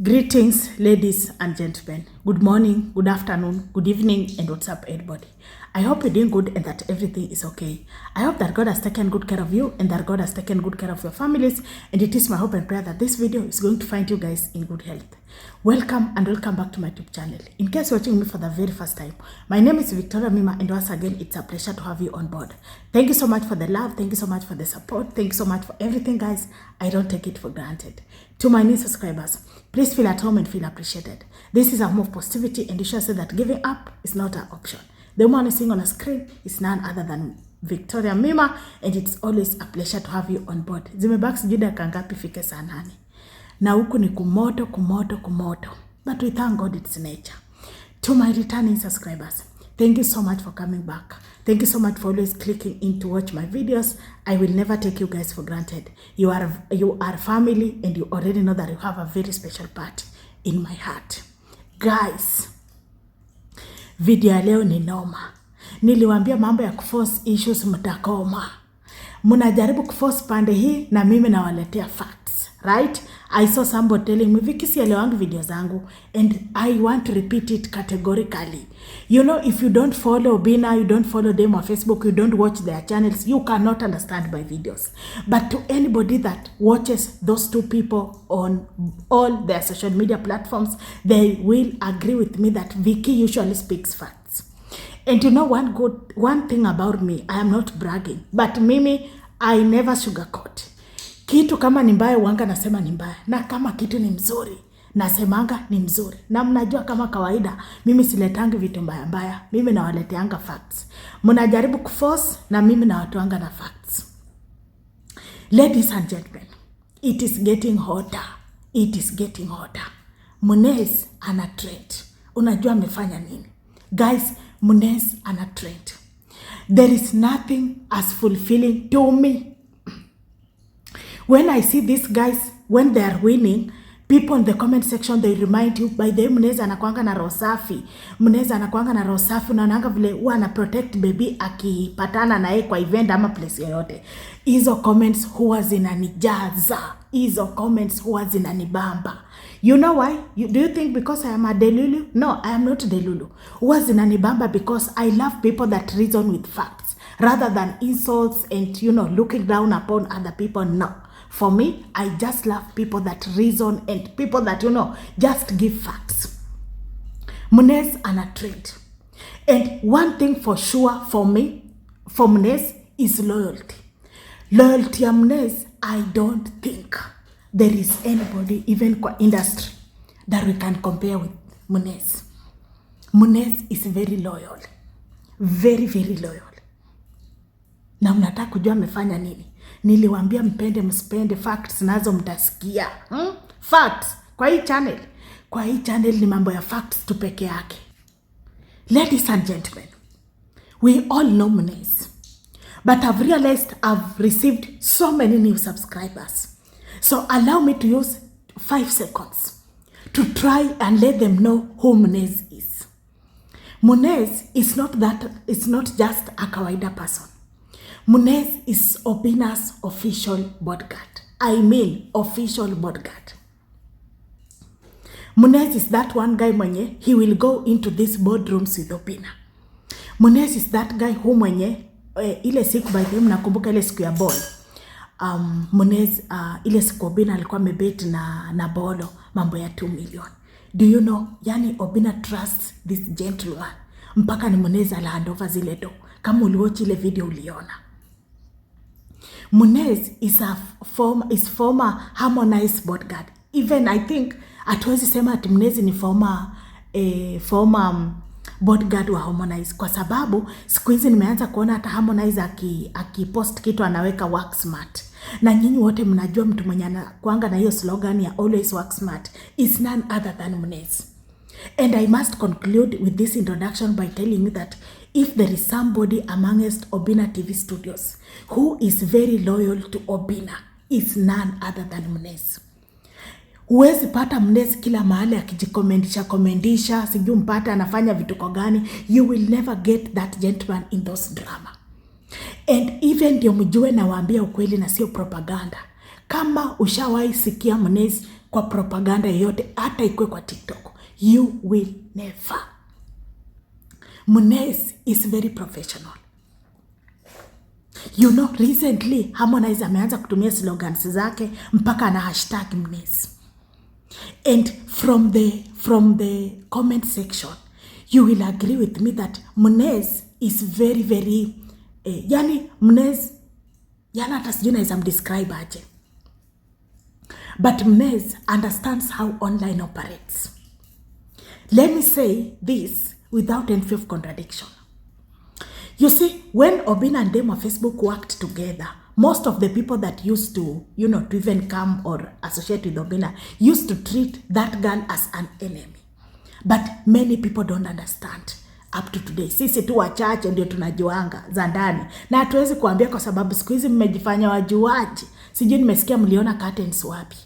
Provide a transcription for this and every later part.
Greetings, ladies and gentlemen. Good morning, good afternoon, good evening, and what's up, everybody? I hope you're doing good and that everything is okay. I hope that God has taken good care of you and that God has taken good care of your families. And it is my hope and prayer that this video is going to find you guys in good health. Welcome and welcome back to my YouTube channel. In case you're watching me for the very first time, my name is Victoria Mima, and once again, it's a pleasure to have you on board. Thank you so much for the love. Thank you so much for the support. Thank you so much for everything, guys. I don't take it for granted. To my new subscribers, please feel at home and feel appreciated. This is a home of positivity, and you should say that giving up is not an option. The woman seeing on a screen is none other than Victoria Mima, and it's always a pleasure to have you on board. Zimebaki sijui dakika ngapi fike saa 8. Na huku ni kumoto. But we thank God it's nature. To my returning subscribers, thank you so much for coming back. Thank you so much for always clicking in to watch my videos. I will never take you guys for granted. You are family, and you already know that you have a very special part in my heart. Guys, video ya leo ni noma. Niliwaambia mambo ya kuforce issues mtakoma. Mnajaribu kuforce pande hii na mimi nawaletea facts, right? I saw somebody telling me, Vicky, sielewangi video zangu, and I want to repeat it categorically. You know, if you don't follow Obina, you don't follow them on Facebook, you don't watch their channels, you cannot understand my videos. But to anybody that watches those two people on all their social media platforms, they will agree with me that Vicky usually speaks facts. And you know one thing about me, I am not bragging, but mimi, I never sugarcoat. Kitu kama ni mbaya wanga nasema ni mbaya, na kama kitu ni mzuri nasemanga ni mzuri. Na mnajua kama kawaida mimi siletangi vitu mbaya, mimi nawaleteanga facts. Mnajaribu kuforce na mimi nawatoanga na facts. Ladies and gentlemen, it is getting hotter. It is getting hotter. Munez ana trend. Unajua amefanya nini? Guys, Munez ana trend. There is nothing as fulfilling to me. When I see these guys, when they are winning, people in the comment section, they remind you, by the way, Munez anakuanga na roho safi. Munez anakuanga na roho safi, unaonanga vile huwa ana protect baby akipatana na yeye kwa event ama place yoyote. Hizo comments huwa zinanijaza. Hizo comments huwa zinanibamba. You know why? Do you think because I am a delulu? No, I am not delulu. Huwa zinanibamba because I love people that reason with facts rather than insults and, looking down upon other people. No. For me, I just love people that reason and people that, just give facts. Munez ana trend. And one thing for sure for me, for Munez, is loyalty. Loyalty ya Munez, I don't think there is anybody, even kwa industry, that we can compare with Munez. Munez is very loyal. Very, very loyal. Na mnataka kujua amefanya nini? Niliwaambia mpende msipende, facts nazo mtasikia. Facts kwa hii channel. Kwa hii channel ni mambo ya facts tu peke yake. Ladies and gentlemen, we all know Munez. But I've realized I've received so many new subscribers. So allow me to use 5 seconds to try and let them know who Munez is. Munez is not just a kawaida person. Munez is Obina's official bodyguard. I mean official bodyguard. Munez is that one guy mwenye he will go into these boardrooms with Obina. Munez is that guy who mwenye ile siku by them nakumbuka ile siku ya ball. Munez ile siku Obina alikuwa amebet na bolo mambo ya 2 million. Do you know, yani Obina trusts this gentleman mpaka ni Munez ala hand over zile do. Kama uliwatch ile video uliona. Munez is former Harmonize bodyguard. Even I think hatuwezi sema ati Munez ni former bodyguard wa Harmonize, kwa sababu siku hizi nimeanza kuona hata Harmonize akipost kitu anaweka work smart. Na nyinyi wote mnajua mtu mwenye anakuanga na hiyo slogan ya always work smart is none other than Munez. And I must conclude with this introduction by telling you that if there is somebody amongst Obina TV studios who is very loyal to Obina, is none other than Munez. Huwezi pata Munez kila mahali akijikomendisha, sijui mpata anafanya vituko gani. You will never get that gentleman in those drama. And even ndio mjue na waambia ukweli na sio propaganda. Kama ushawahi sikia Munez kwa propaganda yoyote, hata ikwe kwa TikTok. You will never. Mnez is very professional. You know, recently Harmonize ameanza kutumia slogans zake mpaka na hashtag Mnez. And from the comment section, you will agree with me that Mnez is very, very, yani Mnez, yana hata sijui naweza mdescribe aje. But Mnez understands how online operates. Let me say this without any of contradiction. You see, when Obinna and them on Facebook worked together, most of the people that used to, to even come or associate with Obinna used to treat that girl as an enemy. But many people don't understand up to today. Sisi tu wachache ndio tunajuanga za ndani. Na hatuwezi kuambia kwa sababu siku hizi mmejifanya wajuaji. Sijui nimesikia mliona curtains wapi.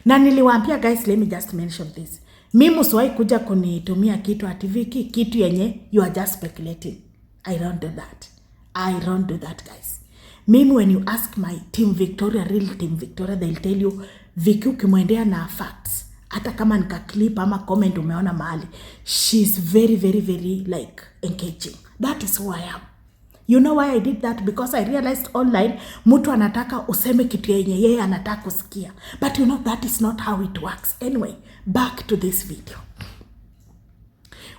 Na niliwaambia guys, let me just mention this. Mimi usiwahi kuja kunitumia kitu ativiki, kitu yenye you are just speculating. I don't do that. I don't do that, guys. Mimi when you ask my team Victoria, real team Victoria, they'll tell you, Vicky ukimwendea na facts, hata kama nika clip ama comment umeona mahali, she's very, very, very like engaging. That is who I am. You know why I did that? Because I realized online, mtu anataka useme kitu yenye yeye anataka kusikia. But you know, that is not how it works. Anyway, back to this video.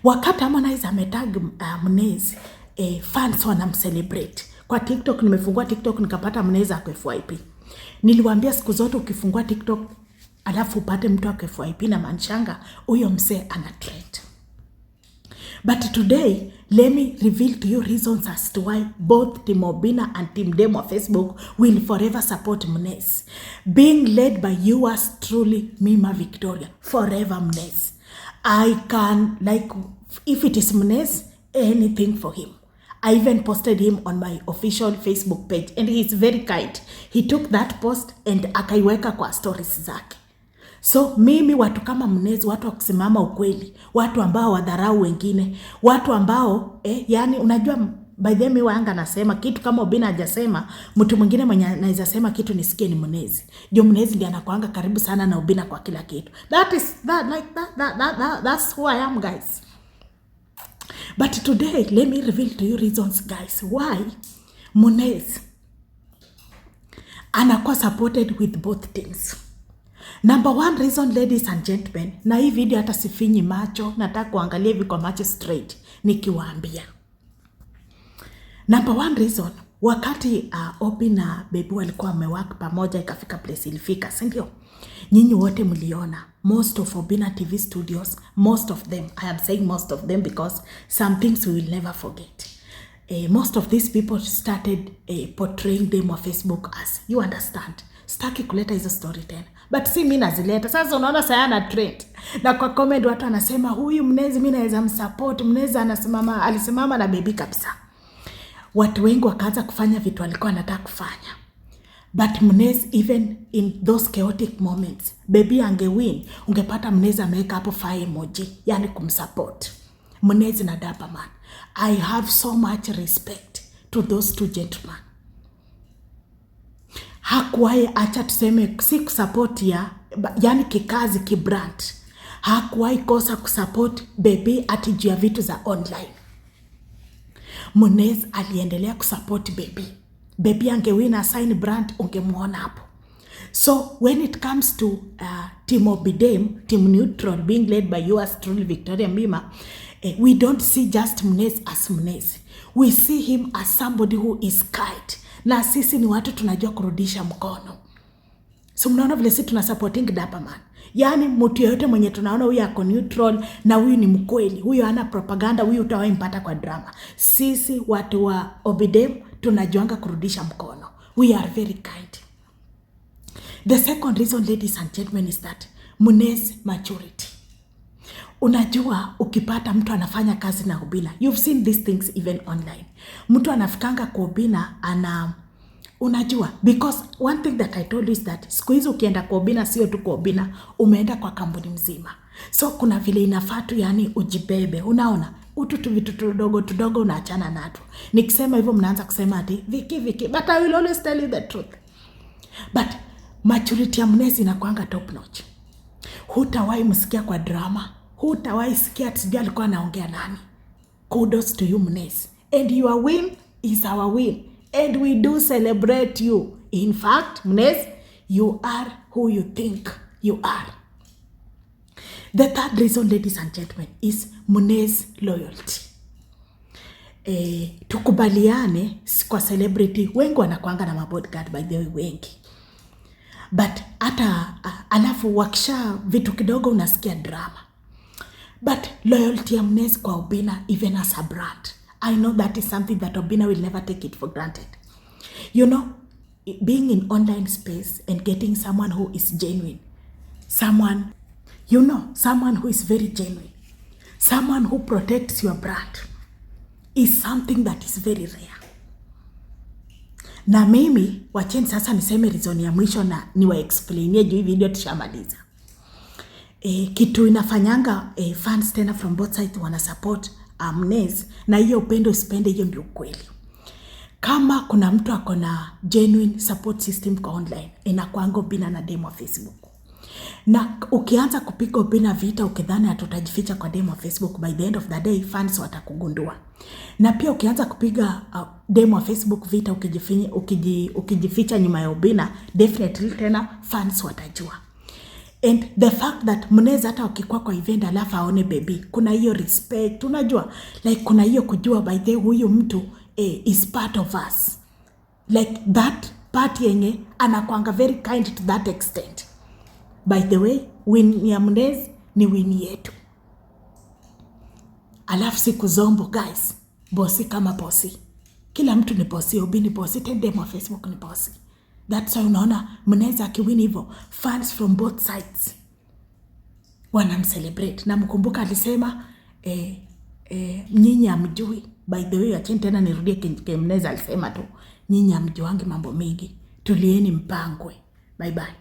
Wakati Harmonize ametag Mnez, fans wanamcelebrate. Kwa TikTok, nimefungua TikTok nikapata Mnez ako FYP. Niliwaambia siku zote ukifungua TikTok alafu upate mtu ako FYP na manshanga, huyo msee ana trend. But today, let me reveal to you reasons as to why both Team Obinna and Team Demo Facebook will forever support Mnez. Being led by yours truly, Mima Victoria. Forever Mnez. I can, like, if it is Mnez, anything for him. I even posted him on my official Facebook page and he is very kind. He took that post and akaiweka kwa stories zake. So mimi watu kama Mnez, watu wakusimama ukweli, watu ambao wadharau wengine, watu ambao yani unajua by the way wanga nasema kitu kama Obinna hajasema, mtu mwingine mwenye anaweza sema kitu nisikie ni Mnez. Ndio Mnez ndiye anakuanga karibu sana na Obinna kwa kila kitu. That's who I am, guys. But today, let me reveal to you reasons, guys, why Mnez anakuwa supported with both teams. Number one reason, ladies and gentlemen, na hii video hata sifinyi macho, nataka kuangalia hivi kwa macho straight, nikiwaambia. Number one reason, wakati Obinna na Baby walikuwa wamework pamoja ikafika place ilifika, si ndio? Nyinyi wote mliona most of Obinna TV studios, most of them, I am saying most of them because some things we will never forget. Most of these people started portraying them on Facebook as, you understand, staki kuleta hizo story tena. But si mimi nazileta. Sasa unaona sayana trend. Na kwa comment watu anasema huyu Mnez mimi naweza msupport. Mnez alisimama na Baby kabisa. Watu wengi wakaanza kufanya vitu walikuwa wanataka kufanya. But Mnez, even in those chaotic moments, Baby angewin, ungepata Mnez ameweka hapo fire emoji, yani kumsupport. Mnez na Dapper Man. I have so much respect to those two gentlemen. Hakuwahi acha tuseme si kusupport yani kikazi kibrand. Hakuwahi kosa kusupport Baby ati juu ya vitu za online. Mnez aliendelea kusupport Baby. Baby angewina sign brand ungemuona hapo. So when it comes to Team Obidem, Team Neutral being led by yours truly Victoria Mima, we don't see just Mnez as Mnez. We see him as somebody who is kind. Na sisi ni watu tunajua kurudisha mkono. So mnaona vile sisi tunasupporting Dapper Man. Yani mtu yote mwenye tunaona huyu ako neutral na huyu ni mkweli. Huyu hana propaganda, huyu utawahi mpata kwa drama. Sisi watu wa Obidem tunajuanga kurudisha mkono. We are very kind. The second reason, ladies and gentlemen, is that Mnez maturity. Unajua ukipata mtu anafanya kazi na Obinna, you've seen these things even online. Mtu anafikanga kwa Obinna unajua, because one thing that I told you is that siku hizi ukienda kwa Obinna sio tu kwa Obinna, umeenda kwa kampuni mzima. So kuna vile inafaa tu yani ujibebe, unaona? Utu vitu tudogo unaachana nato. Nikisema hivyo mnaanza kusema ati Viki, but I will always tell you the truth. But maturity ya Mnez inakuanga top notch. Hutawahi msikia kwa drama, hutawahi sikia sijui alikuwa anaongea nani. Kudos to you Mnez, and your win is our win, and we do celebrate you. In fact Mnez, you are who you think you are. The third reason, ladies and gentlemen, is Mnez loyalty. Tukubaliane kwa celebrity wengi wanakuanga na mabodyguard by the way, wengi. But hata alafu wakisha vitu kidogo unasikia drama. But loyalty ya Mnez kwa Obinna, even as a brand, I know that is something that Obinna will never take it for granted. You know, being in online space and getting someone who is genuine, someone, you know, someone who is very genuine, someone who protects your brand is something that is very rare. Na mimi wacheni sasa niseme reason ya mwisho na niwa explainie juu video tushamaliza. Kitu inafanyanga fans tena from both sides wana support Mnez, na hiyo upendo usipende, hiyo ndio kweli. Kama kuna mtu akona genuine support system kwa online, inakuanga Obinna na demo Facebook. Na ukianza kupiga Obinna vita ukidhani hatutajificha kwa demo Facebook, by the end of the day fans watakugundua. Na pia ukianza kupiga demo Facebook vita ukijificha nyuma ya Obinna, definitely tena fans watajua. And the fact that Mnez hata ukikuwa kwa event alafu aone baby, kuna hiyo respect, unajua, like kuna hiyo kujua by the way huyu mtu is part of us, like that part yenye anakuanga very kind to that extent. By the way, win ya Mnez ni win yetu. Alafu siku zombo guys, bosi kama bosi, kila mtu ni bosi. Obinna ni bosi, demo Facebook ni bosi. That's why unaona Mnez akiwin hivyo, fans from both sides wanamcelebrate. Na mkumbuka alisema nyinyi hamjui. By the way, acheni tena nirudie Mnez alisema tu, nyinyi hamjuangi mambo mingi, tulieni mpangwe. Bye bye.